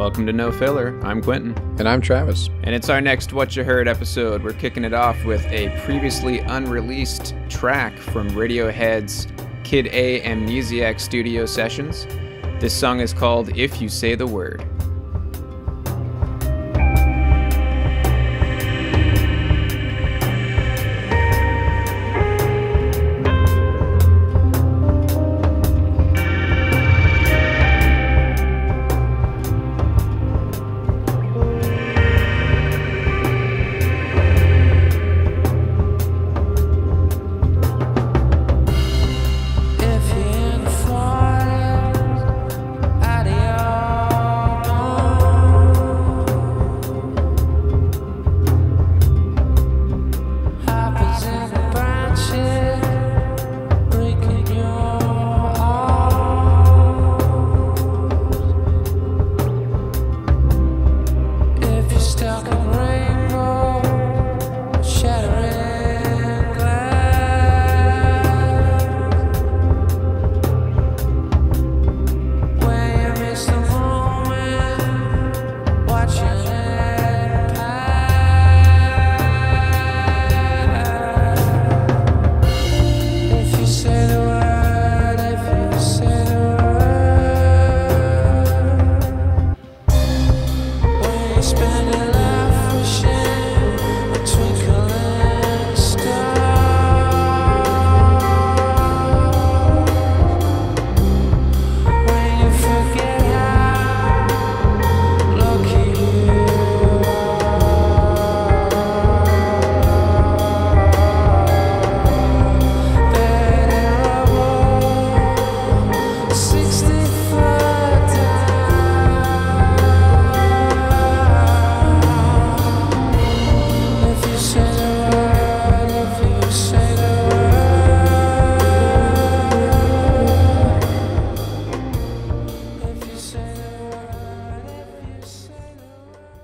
Welcome to No Filler. I'm Quentin. And I'm Travis. And it's our next What You Heard episode. We're kicking it off with a previously unreleased track from Radiohead's Kid A Amnesiac studio sessions. This song is called If You Say the Word.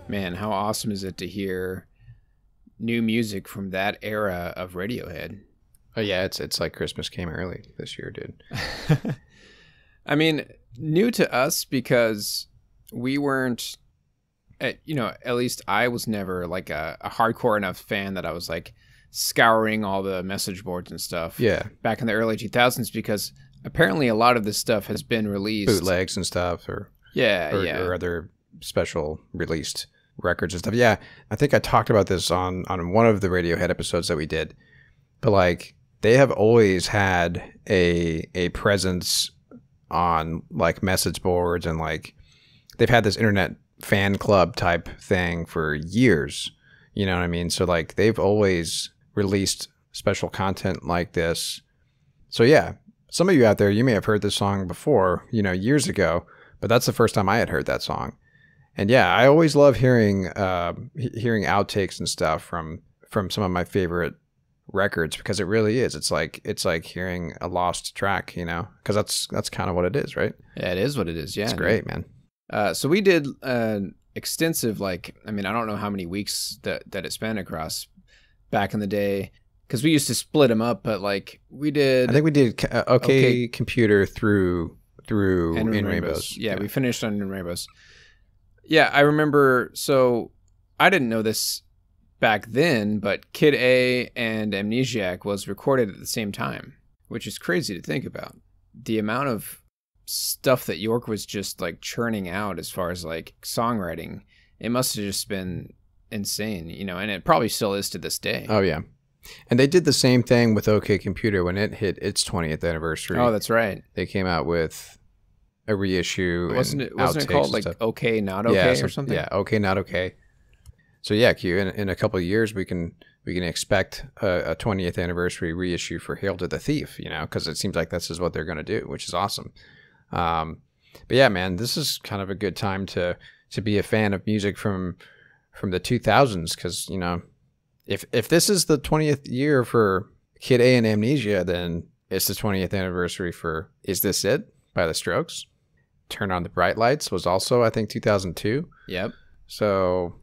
Man, how awesome is it to hear new music from that era of Radiohead? Oh yeah, it's like Christmas came early this year, dude. I mean, new to us because we weren't, at least I was never like a hardcore enough fan that I was like scouring all the message boards and stuff. Yeah. Back in the early 2000s, because apparently a lot of this stuff has been released. Bootlegs and stuff, or other special released records and stuff. Yeah, I think I talked about this on one of the Radiohead episodes that we did. But like, they have always had a presence on like message boards, and like they've had this internet fan club type thing for years. You know what I mean? So like they've always released special content like this. So yeah, some of you out there, you may have heard this song before, years ago, but that's the first time I had heard that song. And yeah, I always love hearing outtakes and stuff from some of my favorite records, because it really is. It's like hearing a lost track, because that's kind of what it is, right? Yeah, it is what it is. Yeah, it's great, man. So we did extensive, I don't know how many weeks that it spanned across back in the day, because we used to split them up, but like we did. I think we did OK Computer through In Rainbows. Yeah, we finished on In Rainbows. Yeah, I remember. So I didn't know this back then, but Kid A and Amnesiac was recorded at the same time, which is crazy to think about. The amount of stuff that York was just like churning out as far as like songwriting, it must have just been insane, and it probably still is to this day. Oh yeah. And they did the same thing with OK Computer when it hit its 20th anniversary. Oh, that's right. They came out with a reissue. Wasn't it called like OK Not OK or something? Yeah, OK Not OK. So yeah, Q, in a couple of years we can expect a 20th anniversary reissue for Hail to the Thief, because it seems like this is what they're going to do, which is awesome. But yeah, man, this is kind of a good time to be a fan of music from the 2000s, because if this is the 20th year for Kid A and Amnesia, then it's the 20th anniversary for Is This It by The Strokes. Turn On the Bright Lights was also, I think, 2002. Yep. So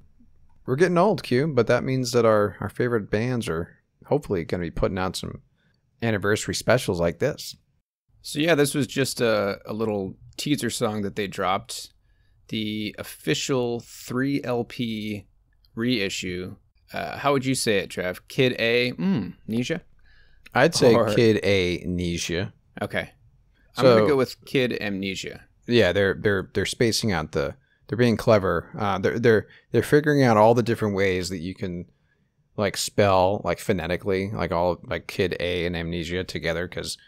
we're getting old, Q, but that means that our favorite bands are hopefully going to be putting out some anniversary specials like this. So yeah, this was just a little teaser song that they dropped the official 3LP reissue. How would you say it, Trev? Kid A, Nisha? I'd say Kid A, Nisha. Okay. I'm going to go with Kid Amnesia. Yeah, they're spacing out they're being clever. They're figuring out all the different ways that you can like spell like phonetically, like all like Kid A and Amnesia together, because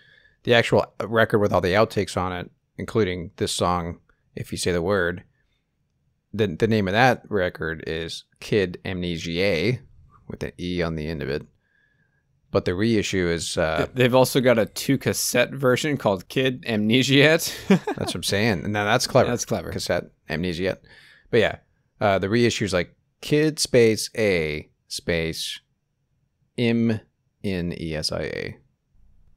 the actual record with all the outtakes on it, including this song, If You Say the Word, the name of that record is Kid Amnesia with an E on the end of it. But the reissue is... They've also got a 2-cassette version called Kid Amnesiat. That's what I'm saying. Now that's clever. That's clever. Cassette Amnesiat. But yeah, the reissue is like Kid space A space Amnesia.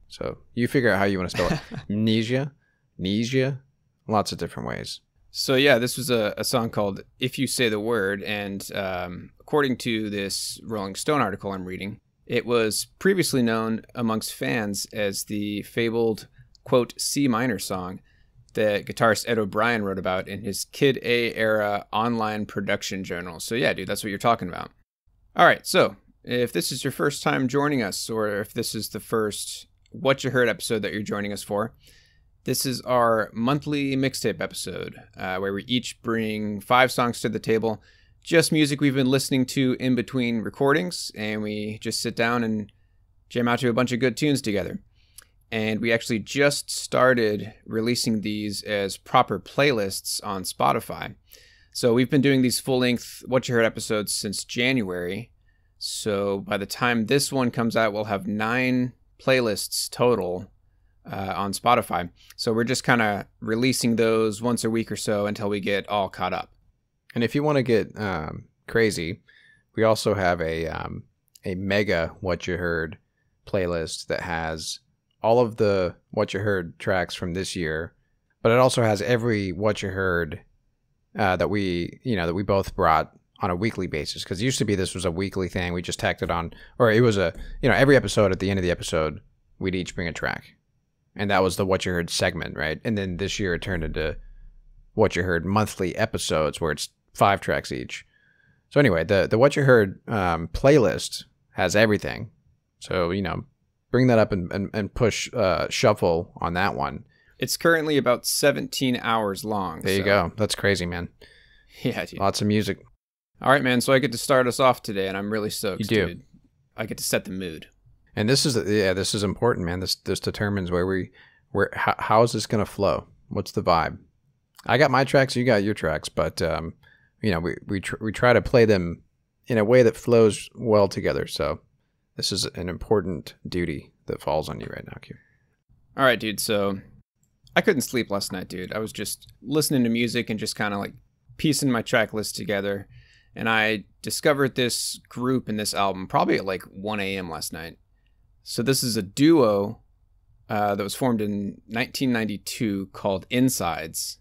So you figure out how you want to spell it. Amnesia. Lots of different ways. So yeah, this was a song called If You Say the Word. And according to this Rolling Stone article I'm reading, it was previously known amongst fans as the fabled, quote, C minor song that guitarist Ed O'Brien wrote about in his Kid A era online production journal. So yeah, dude, that's what you're talking about. All right, so if this is your first time joining us, or if this is the first What You Heard episode that you're joining us for, this is our monthly mixtape episode where we each bring 5 songs to the table, just music we've been listening to in between recordings, and we just sit down and jam out to a bunch of good tunes together. And we actually just started releasing these as proper playlists on Spotify. So we've been doing these full-length What You Heard episodes since January. So by the time this one comes out, we'll have 9 playlists total on Spotify. So we're just kind of releasing those once a week or so until we get all caught up. And if you want to get crazy, we also have a mega What You Heard playlist that has all of the What You Heard tracks from this year, but it also has every What You Heard that we both brought on a weekly basis. Because it used to be this was a weekly thing. We just tacked it on, or it was every episode, at the end of the episode, we'd each bring a track. And that was the What You Heard segment, right? And then this year it turned into What You Heard monthly episodes where it's 5 tracks each. So anyway, the What You Heard playlist has everything. So, bring that up and push shuffle on that one. It's currently about 17 hours long. There you go. That's crazy, man. Yeah, dude. Lots of music. All right, man. So I get to start us off today, and I'm really stoked, you do. Dude. I get to set the mood. And this is important, man. This determines how is this going to flow? What's the vibe? I got my tracks, you got your tracks, but we try to play them in a way that flows well together. So this is an important duty that falls on you right now, Q. All right, dude. So I couldn't sleep last night, dude. I was just listening to music and just kind of like piecing my track list together. And I discovered this group in this album probably at like 1 a.m. last night. So this is a duo that was formed in 1992 called Insides.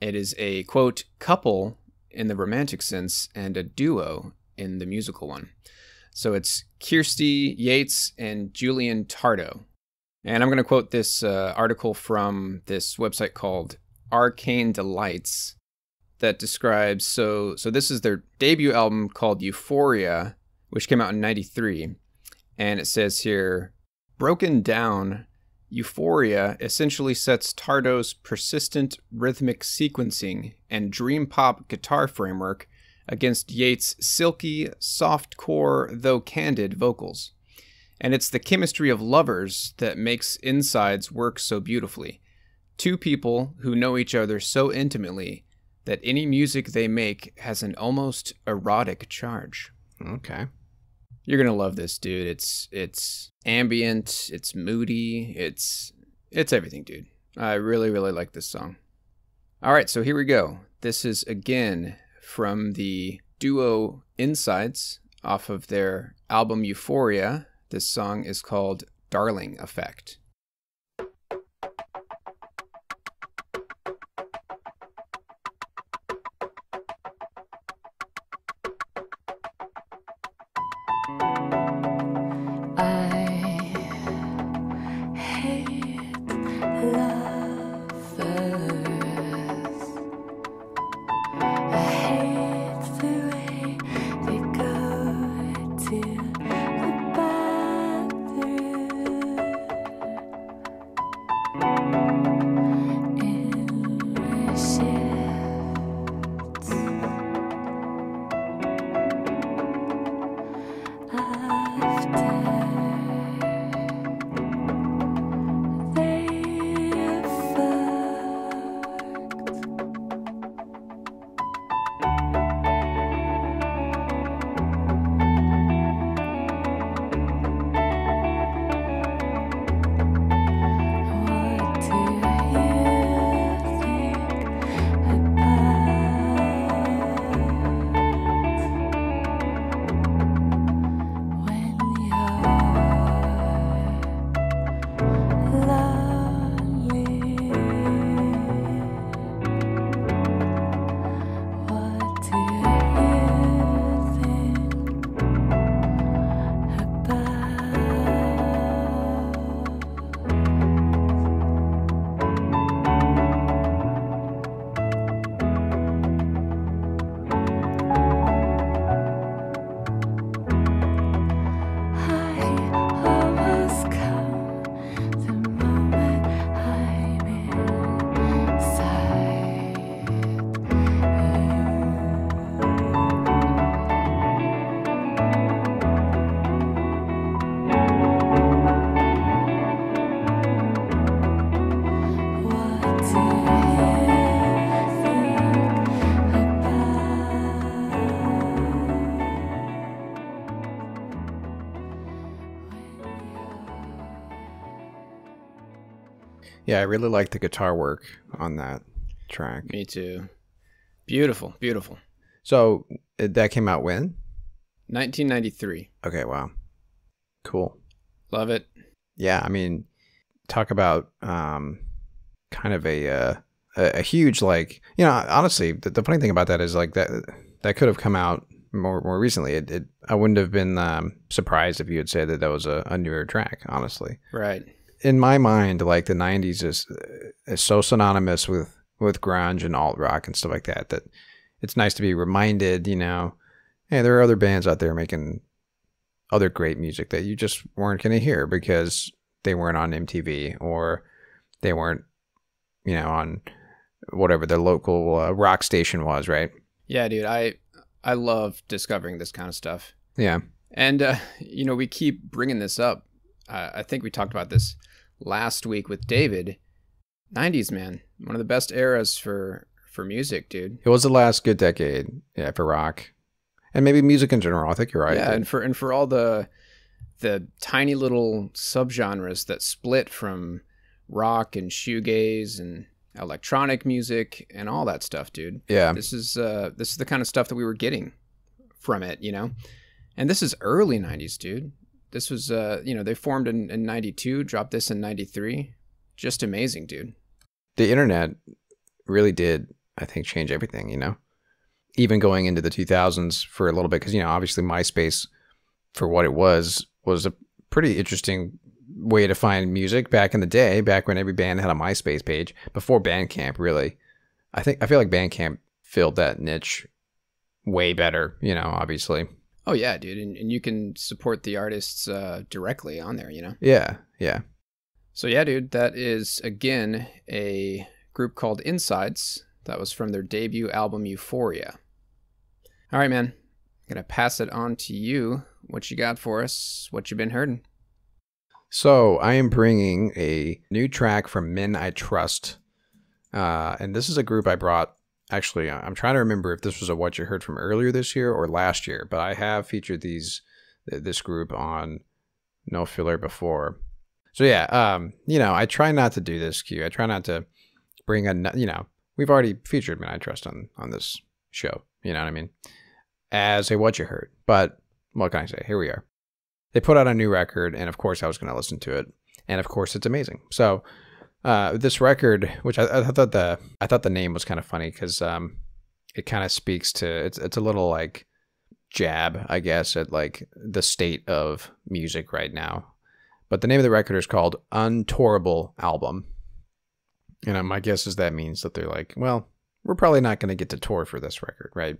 It is a, quote, couple in the romantic sense and a duo in the musical one. So it's Kirsty Yates and Julian Tardo. And I'm going to quote this article from this website called Arcane Delights that describes, so this is their debut album called Euphoria, which came out in 93. And it says here, broken down, Euphoria essentially sets Tardo's persistent rhythmic sequencing and dream pop guitar framework against Yates' silky, soft-core, though candid vocals. And it's the chemistry of lovers that makes Insides work so beautifully. 2 people who know each other so intimately that any music they make has an almost erotic charge. Okay. You're going to love this, dude. It's ambient, it's moody, it's everything, dude. I really, really like this song. All right, so here we go. This is, again, from the duo Insides off of their album Euphoria. This song is called Darling Effect. Yeah, I really like the guitar work on that track. Me too. Beautiful, beautiful. So that came out when? 1993. Okay, wow. Cool. Love it. Yeah, I mean, talk about kind of a huge, like, you know, honestly, the funny thing about that is like that could have come out more recently. I wouldn't have been surprised if you had said that was a newer track, honestly. Right. In my mind, like the 90s is so synonymous with grunge and alt rock and stuff like that, that it's nice to be reminded, you know, hey, there are other bands out there making other great music that you just weren't going to hear because they weren't on MTV or they weren't, you know, on whatever the local rock station was, right? Yeah, dude, I love discovering this kind of stuff. Yeah. And, you know, we keep bringing this up. I think we talked about this last week with David. 90s, man. One of the best eras for music, dude. It was the last good decade, yeah, for rock. And maybe music in general. I think you're right. Yeah, and for all the tiny little subgenres that split from rock and shoegaze and electronic music and all that stuff, dude. Yeah. This is the kind of stuff that we were getting from it, you know? And this is early 90s, dude. This was, you know, they formed in 92, dropped this in 93. Just amazing, dude. The internet really did, I think, change everything, you know? Even going into the 2000s for a little bit, because, you know, obviously MySpace, for what it was a pretty interesting way to find music back in the day, back when every band had a MySpace page, before Bandcamp, really. I feel like Bandcamp filled that niche way better, you know, obviously. Oh, yeah, dude. And you can support the artists directly on there, you know? Yeah, yeah. So, yeah, dude, that is, again, a group called Insides. That was from their debut album, Euphoria. All right, man. I'm going to pass it on to you. What you got for us? What you been hearing? So, I am bringing a new track from Men I Trust. And this is a group I brought. Actually, I'm trying to remember if this was a What You Heard from earlier this year or last year, but I have featured this group on No Filler before. So yeah, you know, I try not to do this, Q. I try not to bring you know, we've already featured Men I Trust on this show, you know what I mean, as a What You Heard. But what can I say? Here we are. They put out a new record, and of course I was going to listen to it, and of course it's amazing. So this record, which I thought the name was kind of funny because it kind of speaks to it's a little like jab, I guess, at like the state of music right now. But the name of the record is called Untourable Album, and my guess is that means that they're like, well, we're probably not going to get to tour for this record, right?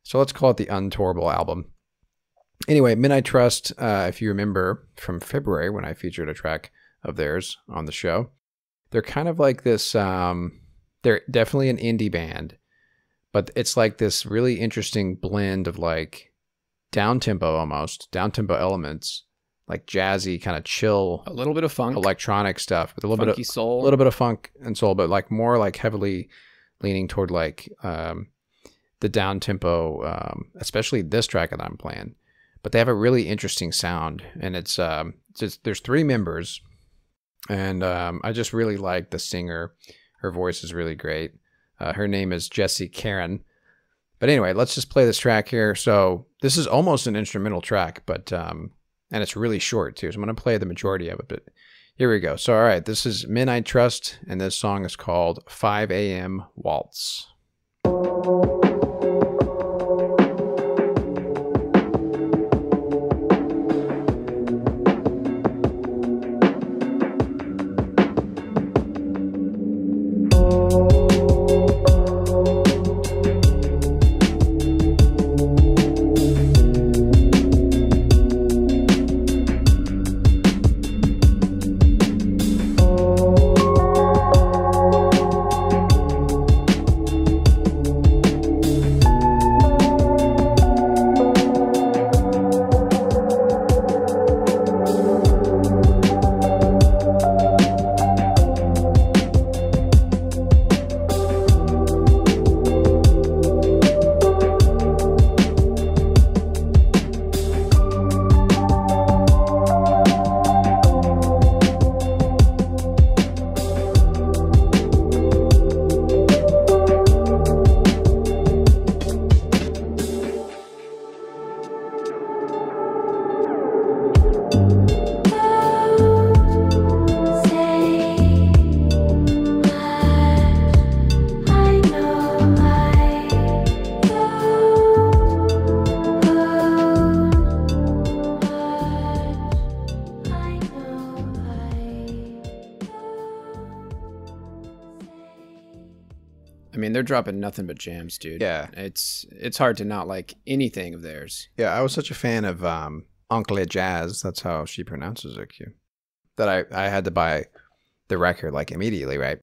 So let's call it the Untourable Album. Anyway, Men I Trust, if you remember from February when I featured a track of theirs on the show, they're kind of like this, they're definitely an indie band, but it's like this really interesting blend of like down-tempo elements, like jazzy, kind of chill. A little bit of funk. Electronic stuff. With a little funky bit of soul. A little bit of funk and soul, but like more like heavily leaning toward like the down-tempo, especially this track that I'm playing. But they have a really interesting sound, and it's there's 3 members, and I just really like the singer. Her voice is really great. Her name is Jessie Karen. But anyway, let's just play this track here. So this is almost an instrumental track, but and it's really short too. So I'm going to play the majority of it, but here we go. So all right, this is Men I Trust, and this song is called 5 a.m. Waltz. I mean, they're dropping nothing but jams, dude. Yeah. It's hard to not like anything of theirs. Yeah, I was such a fan of Uncle Jazz, that's how she pronounces it, Q, that I had to buy the record like immediately, right?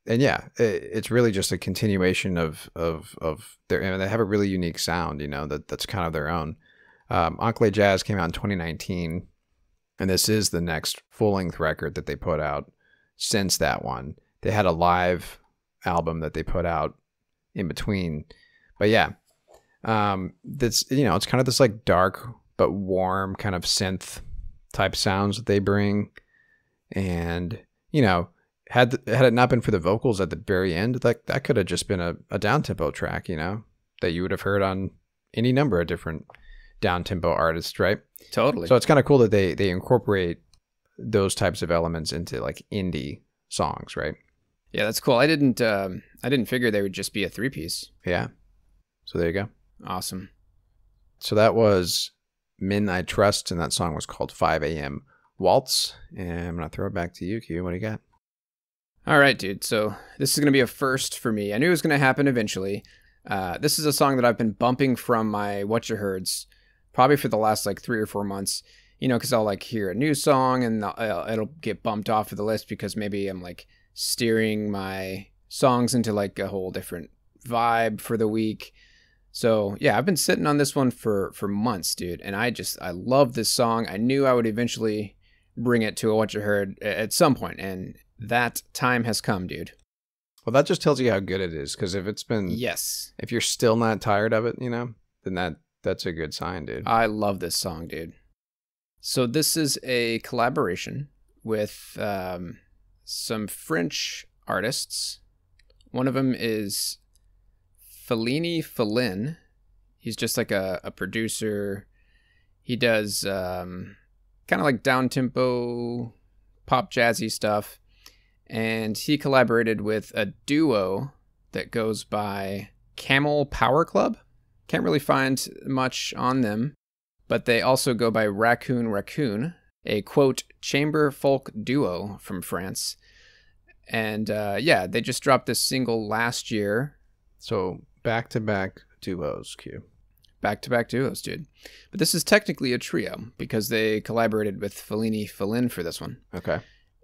And yeah, it's really just a continuation of their, and they have a really unique sound, you know, that's kind of their own. Uncle Jazz came out in 2019, and this is the next full-length record that they put out since that one. They had a live album that they put out in between, but yeah, that's, you know, it's kind of this like dark but warm kind of synth type sounds that they bring, and you know, had it not been for the vocals at the very end, like that could have just been a down tempo track, you know, that you would have heard on any number of different down tempo artists, right? Totally. So it's kind of cool that they incorporate those types of elements into like indie songs, right? Yeah, that's cool. I didn't figure they would just be a 3-piece. Yeah. So there you go. Awesome. So that was Men I Trust, and that song was called 5 a.m. Waltz. And I'm going to throw it back to you, Q. What do you got? All right, dude. So this is going to be a first for me. I knew it was going to happen eventually. This is a song that I've been bumping from my What You Heards probably for the last like 3 or 4 months, you know, because I'll like hear a new song and it'll get bumped off of the list because maybe I'm like steering my songs into like a whole different vibe for the week. So yeah, I've been sitting on this one for months, dude. And I love this song. I knew I would eventually bring it to a What You Heard at some point, and that time has come, dude. Well, that just tells you how good it is, because if it's been, yes, if you're still not tired of it, you know, then that's a good sign, dude. I love this song, dude. So this is a collaboration with some French artists. One of them is Fellini. He's just like a producer. He does kind of like down-tempo pop jazzy stuff. And he collaborated with a duo that goes by Camel Power Club. Can't really find much on them, but they also go by Raccoon, a quote chamber folk duo from France. And yeah, they just dropped this single last year. So back-to-back duos, Q. Back-to-back duos, dude. But this is technically a trio because they collaborated with Fellini for this one. Okay.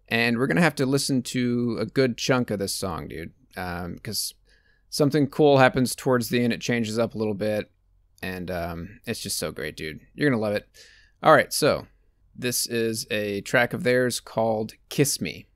And we're going to have to listen to a good chunk of this song, dude, because something cool happens towards the end. It changes up a little bit. And it's just so great, dude. You're going to love it. All right, so this is a track of theirs called Kiss Me.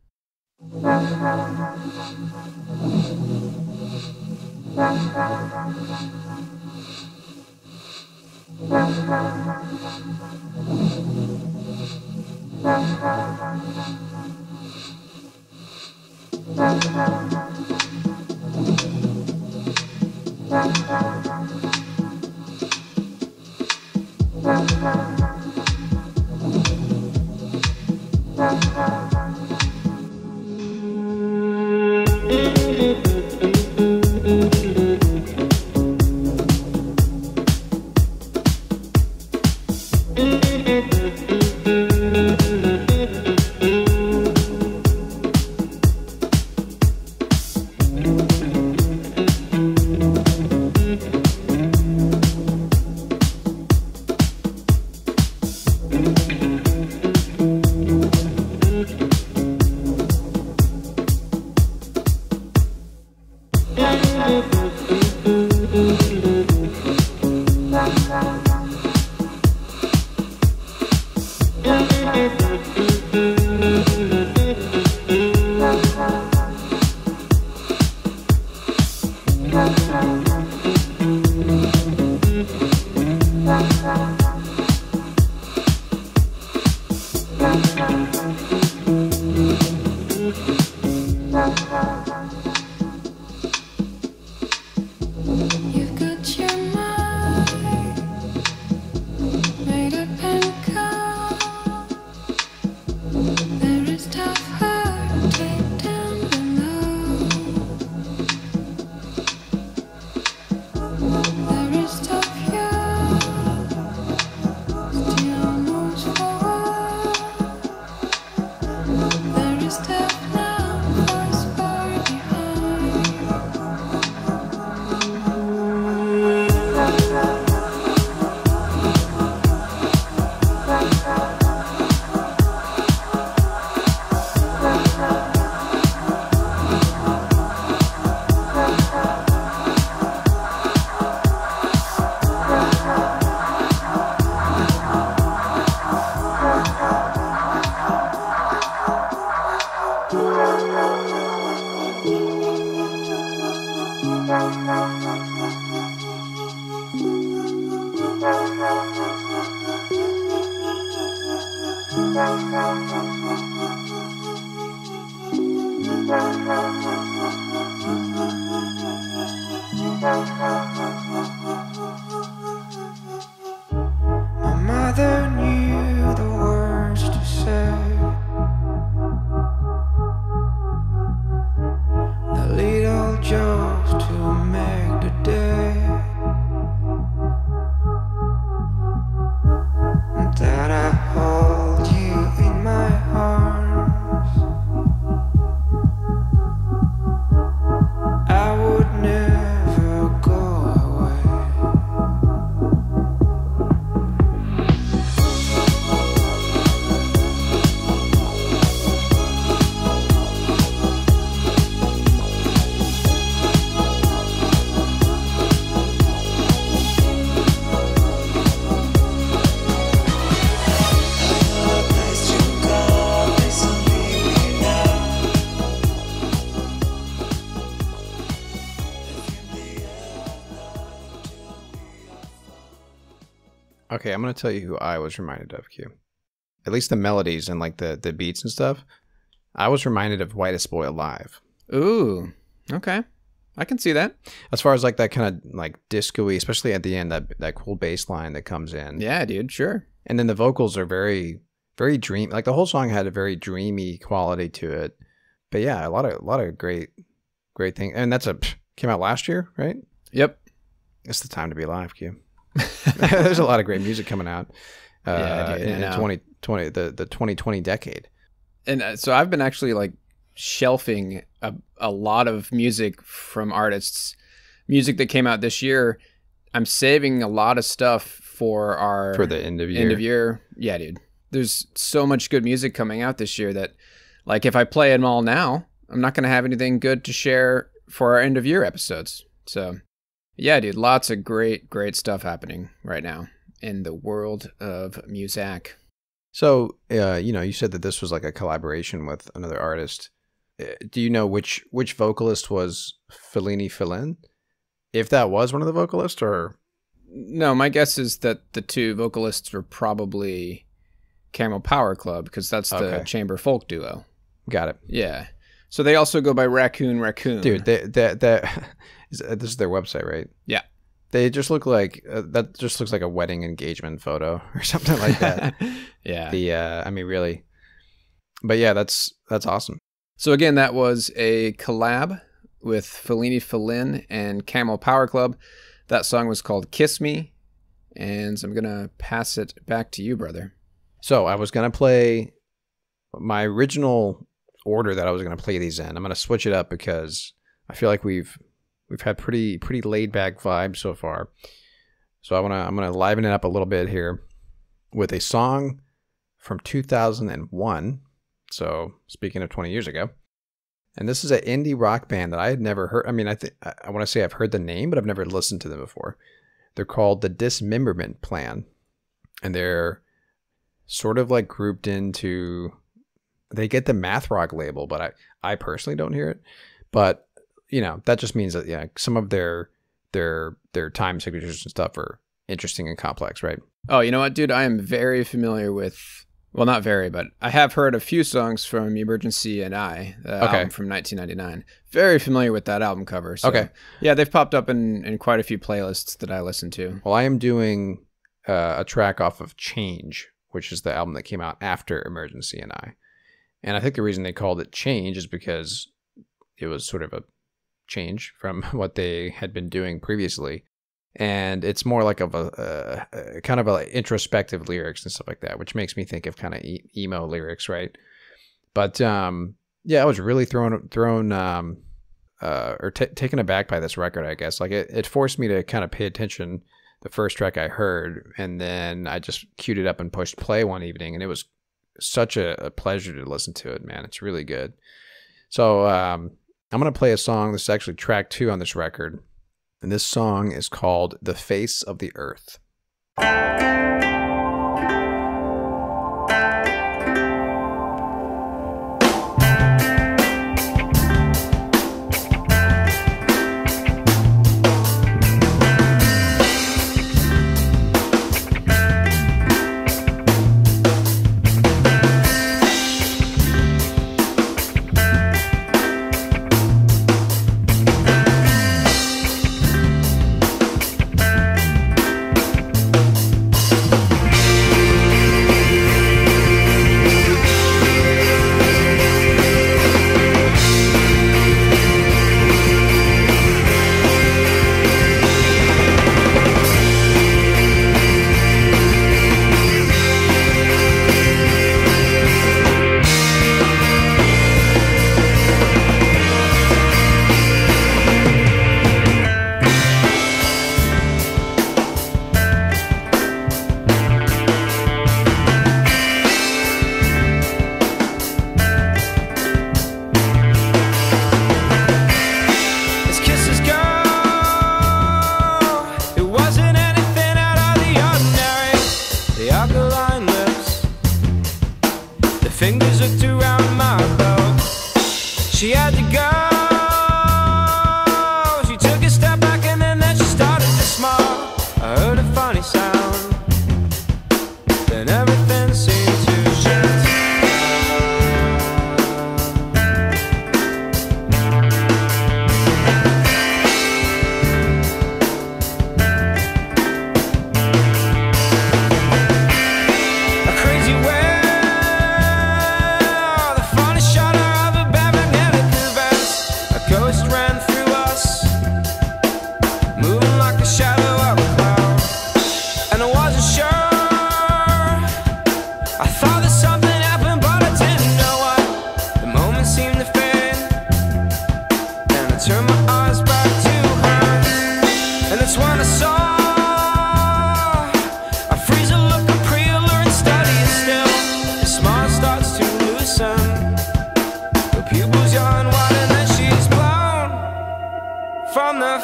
My mother knew the words to say, the little jokes to make the day, and that I hold you in my arms. I would never go away. Okay, I'm going to tell you who I was reminded of, Q. At least the melodies and like the beats and stuff. I was reminded of Whitest Boy Alive. Ooh, okay. I can see that. As far as like that kind of like disco-y, especially at the end, that cool bass line that comes in. Yeah, dude, sure. And then the vocals are very, very dreamy. Like the whole song had a very dreamy quality to it. But yeah, a lot of great things. And came out last year, right? Yep. It's the time to be alive, Q. There's a lot of great music coming out in 2020, the 2020 decade. And so I've been actually like shelving a lot of music from artists, music that came out this year. I'm saving a lot of stuff for the end of year. Yeah, dude. There's so much good music coming out this year that, like, if I play them all now, I'm not going to have anything good to share for our end of year episodes. So Yeah, dude, lots of great stuff happening right now in the world of music. So, you said that this was like a collaboration with another artist. Do you know which vocalist was Fellini Fellin? If that was one of the vocalists, or... No, my guess is that the two vocalists were probably Camel Power Club, because that's the chamber folk duo. Got it. Yeah. So they also go by Raccoon. Dude, this is their website, right? Yeah. They just look like that. Just looks like a wedding engagement photo or something like that. Yeah. I mean, really. But yeah, that's awesome. So again, that was a collab with Fellini Fellin and Camel Power Club. That song was called Kiss Me, and I'm going to pass it back to you, brother. So I was going to play my original order that I was going to play these in. I'm going to switch it up because I feel like we've had pretty laid back vibes so far. So I'm going to liven it up a little bit here with a song from 2001. So speaking of 20 years ago. And this is an indie rock band that I had never heard. I mean, I want to say I've heard the name, but I've never listened to them before. They're called the Dismemberment Plan. And they're sort of like grouped into, they get the math rock label, but I personally don't hear it. But, that just means that, yeah, some of their time signatures and stuff are interesting and complex, right? Oh, you know what, dude? I am very familiar with, well, not very, but I have heard a few songs from Emergency and I, album from 1999. Very familiar with that album cover. So, okay. Yeah, they've popped up in quite a few playlists that I listen to. Well, I am doing a track off of Change, which is the album that came out after Emergency and I. And I think the reason they called it Change is because it was sort of a change from what they had been doing previously. And it's more like of a kind of a introspective lyrics and stuff like that, which makes me think of kind of emo lyrics, right? But yeah, I was really thrown taken aback by this record, I guess. Like it forced me to kind of pay attention the first track I heard, and then I just queued it up and pushed play one evening, and it was such a pleasure to listen to it, man. It's really good. So I'm going to play a song. This is actually track 2 on this record. And this song is called The Face of the Earth.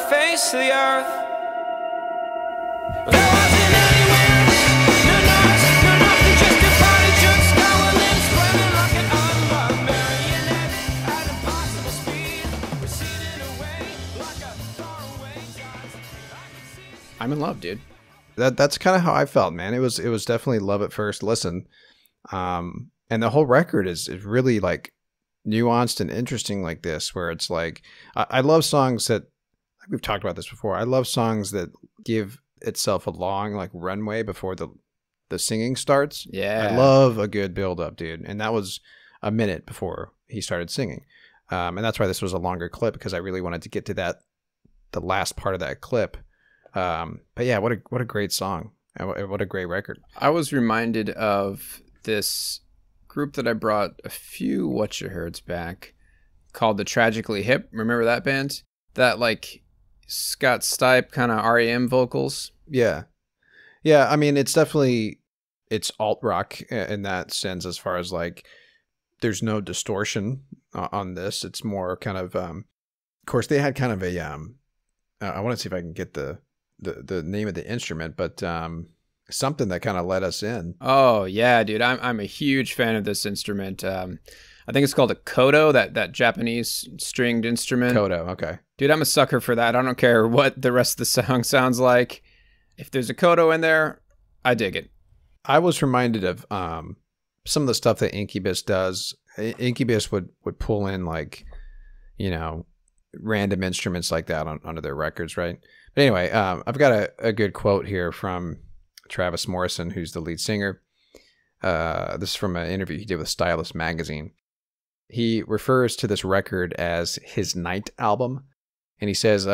Face face of the earth. There wasn't anywhere, no noise, no nothing, just a body just going spreading like an unloved marionette at impossible speed, receding away like a faraway giant. I'm in love, dude. That's kind of how I felt, man. It was definitely love at first listen. And the whole record is really like nuanced and interesting like this, where it's like, I love songs that, like we've talked about this before, I love songs that give itself a long like runway before the singing starts. Yeah. I love a good build up, dude. And that was a minute before he started singing. And that's why this was a longer clip, because I really wanted to get to the last part of that clip. But yeah, what a great song. What a great record. I was reminded of this group that I brought a few Whatchaheards back called the Tragically Hip. Remember that band? That like Scott Stipe kind of REM vocals. Yeah. Yeah, I mean, it's alt rock in that sense, as far as like there's no distortion on this. It's more kind of course they had kind of a I want to see if I can get the name of the instrument, but something that kind of let us in. Oh yeah, dude, I'm a huge fan of this instrument. I think it's called a koto, that Japanese stringed instrument. Koto, okay. Dude, I'm a sucker for that. I don't care what the rest of the song sounds like. If there's a koto in there, I dig it. I was reminded of some of the stuff that Incubus does. Incubus would pull in like, you know, random instruments like that onto their records, right? But anyway, I've got a good quote here from Travis Morrison, who's the lead singer. This is from an interview he did with Stylist magazine. He refers to this record as his night album. And he says,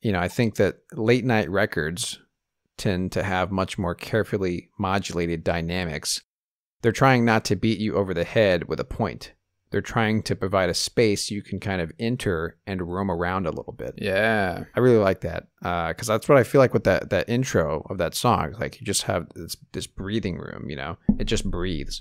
you know, I think that late night records tend to have much more carefully modulated dynamics. They're trying not to beat you over the head with a point. They're trying to provide a space you can kind of enter and roam around a little bit. Yeah. I really like that, because that's what I feel like with that intro of that song. Like, you just have this breathing room, you know? It just breathes.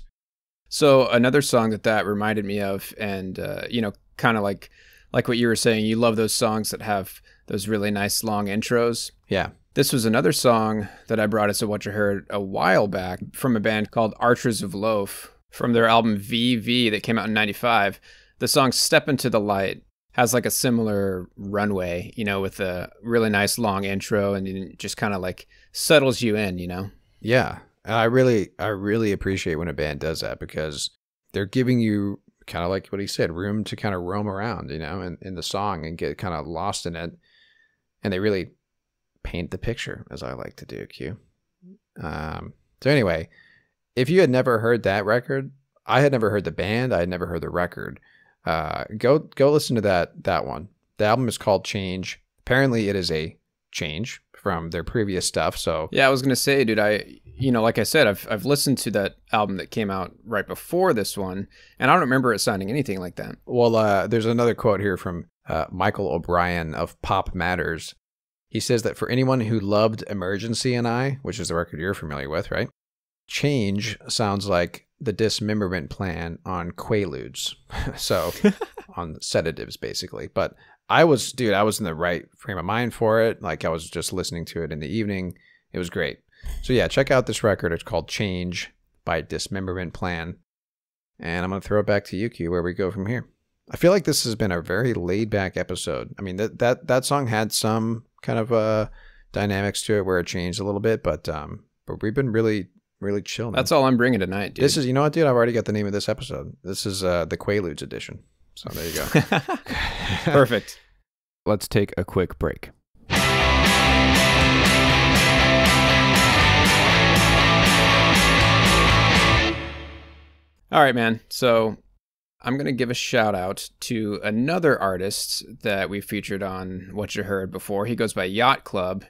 So another song that reminded me of, and, you know, kind of like what you were saying, you love those songs that have those really nice long intros. Yeah. This was another song that I brought as a Whatchaheard a while back from a band called Archers of Loaf, from their album VV that came out in 95. The song Step Into the Light has like a similar runway, you know, with a really nice long intro, and it just kind of like settles you in, you know? Yeah. And I really appreciate when a band does that, because they're giving you, kind of like what he said, room to kind of roam around, you know, in the song and get kind of lost in it. And they really paint the picture, as I like to do, Q. So anyway, if you had never heard that record, I had never heard the band, I had never heard the record, go listen to that one. The album is called Change. Apparently it is a change from their previous stuff. So yeah, I was gonna say, dude, like I said, I've listened to that album that came out right before this one, and I don't remember it sounding anything like that. Well, there's another quote here from Michael O'Brien of Pop Matters. He says that for anyone who loved Emergency and I, which is the record you're familiar with, right? Change sounds like the dismemberment plan on Quaaludes. So on sedatives, basically. But I was in the right frame of mind for it. Like, I was just listening to it in the evening. It was great. So yeah, check out this record. It's called Change by Dismemberment Plan. And I'm going to throw it back to Yuki, where we go from here. I feel like this has been a very laid back episode. I mean, that song had some kind of dynamics to it where it changed a little bit, but we've been really chill, man. That's all I'm bringing tonight, dude. This is, you know what, dude? I've already got the name of this episode. This is the Quaaludes edition. So there you go. Perfect. Let's take a quick break. All right, man. So I'm going to give a shout out to another artist that we featured on Whatchaheard before. He goes by Yacht Club.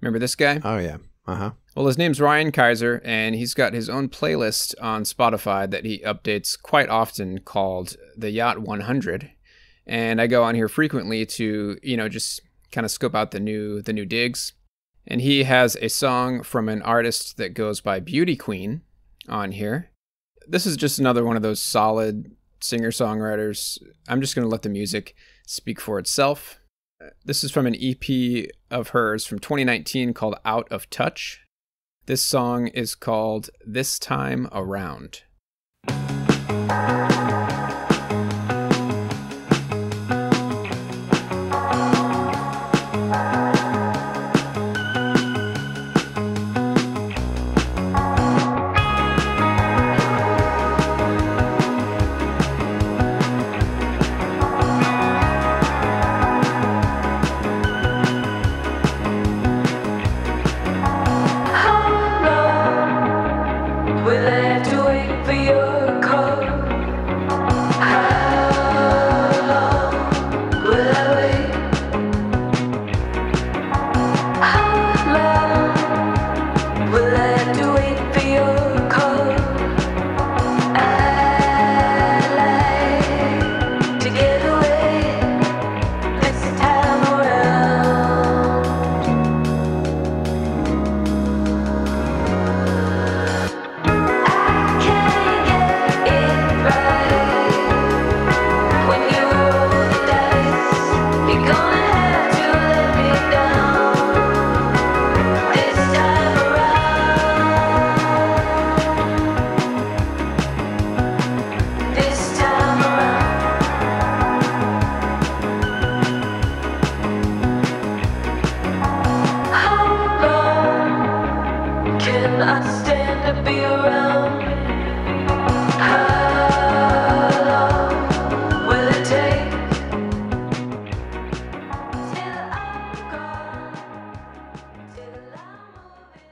Remember this guy? Oh, yeah. Uh-huh. Well, his name's Ryan Kaiser, and he's got his own playlist on Spotify that he updates quite often called the Yacht 100. And I go on here frequently to, you know, just kind of scope out the new digs. And he has a song from an artist that goes by Beauty Queen on here. This is just another one of those solid singer-songwriters. I'm just going to let the music speak for itself. This is from an EP of hers from 2019 called Out of Touch. This song is called This Time Around. We'll have to wait for your call.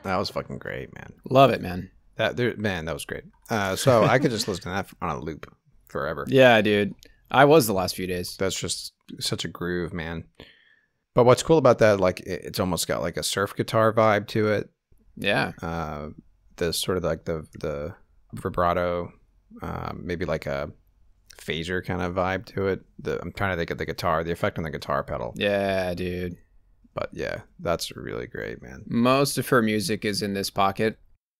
That was fucking great, man. Love it, man. That was great. So I could just listen to that on a loop forever. Yeah, dude. I was the last few days. That's just such a groove, man. But what's cool about that, like, it's almost got like a surf guitar vibe to it. Yeah. The sort of like the vibrato, maybe like a phaser kind of vibe to it. I'm trying to think of the guitar, the effect on the guitar pedal. Yeah, dude. But yeah, that's really great, man. Most of her music is in this pocket.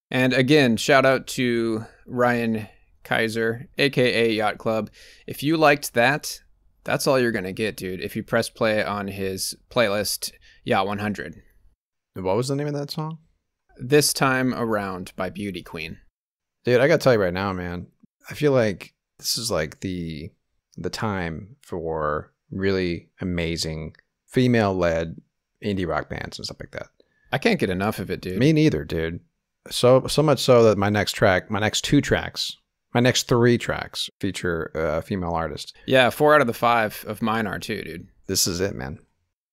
And again, shout out to Ryan Kaiser, aka Yacht Club. If you liked that, that's all you're going to get, dude. If you press play on his playlist, Yacht 100. What was the name of that song? This Time Around by Beauty Queen. Dude, I got to tell you right now, man. I feel like this is like the time for really amazing female-led indie rock bands and stuff like that. I can't get enough of it, dude. Me neither, dude. So much so that my next 3 tracks feature a female artist. Yeah, 4 out of the 5 of mine are too, dude. This is it, man.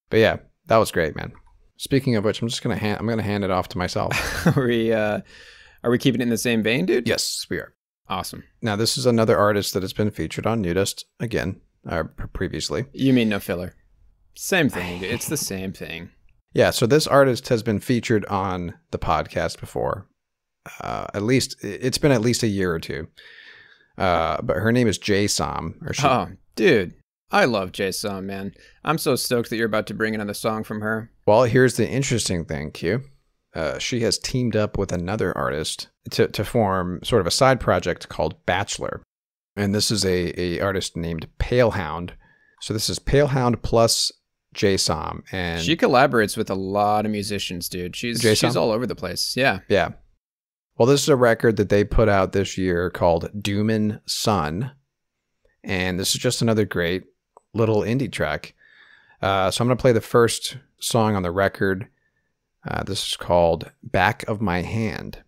But yeah, that was great, man. Speaking of which, I'm gonna hand it off to myself. Are we keeping it in the same vein, dude? Yes, we are. Awesome. Now, this is another artist that has been featured on Nudist again, previously. You mean No Filler? Same thing, dude. It's the same thing. Yeah, so this artist has been featured on the podcast before. It's been at least a year or two. But her name is Jay Som. Oh, dude. I love Jay Som, man. I'm so stoked that you're about to bring another song from her. Well, here's the interesting thing, Q. She has teamed up with another artist to form sort of a side project called Bachelor. And this is a artist named Palehound. So this is Palehound plus Jay Som. And she collaborates with a lot of musicians, dude. She's all over the place. Yeah. Yeah. Well, this is a record that they put out this year called Doomin' Sun. And this is just another great little indie track. So I'm going to play the first song on the record. This is called Back of My Hand.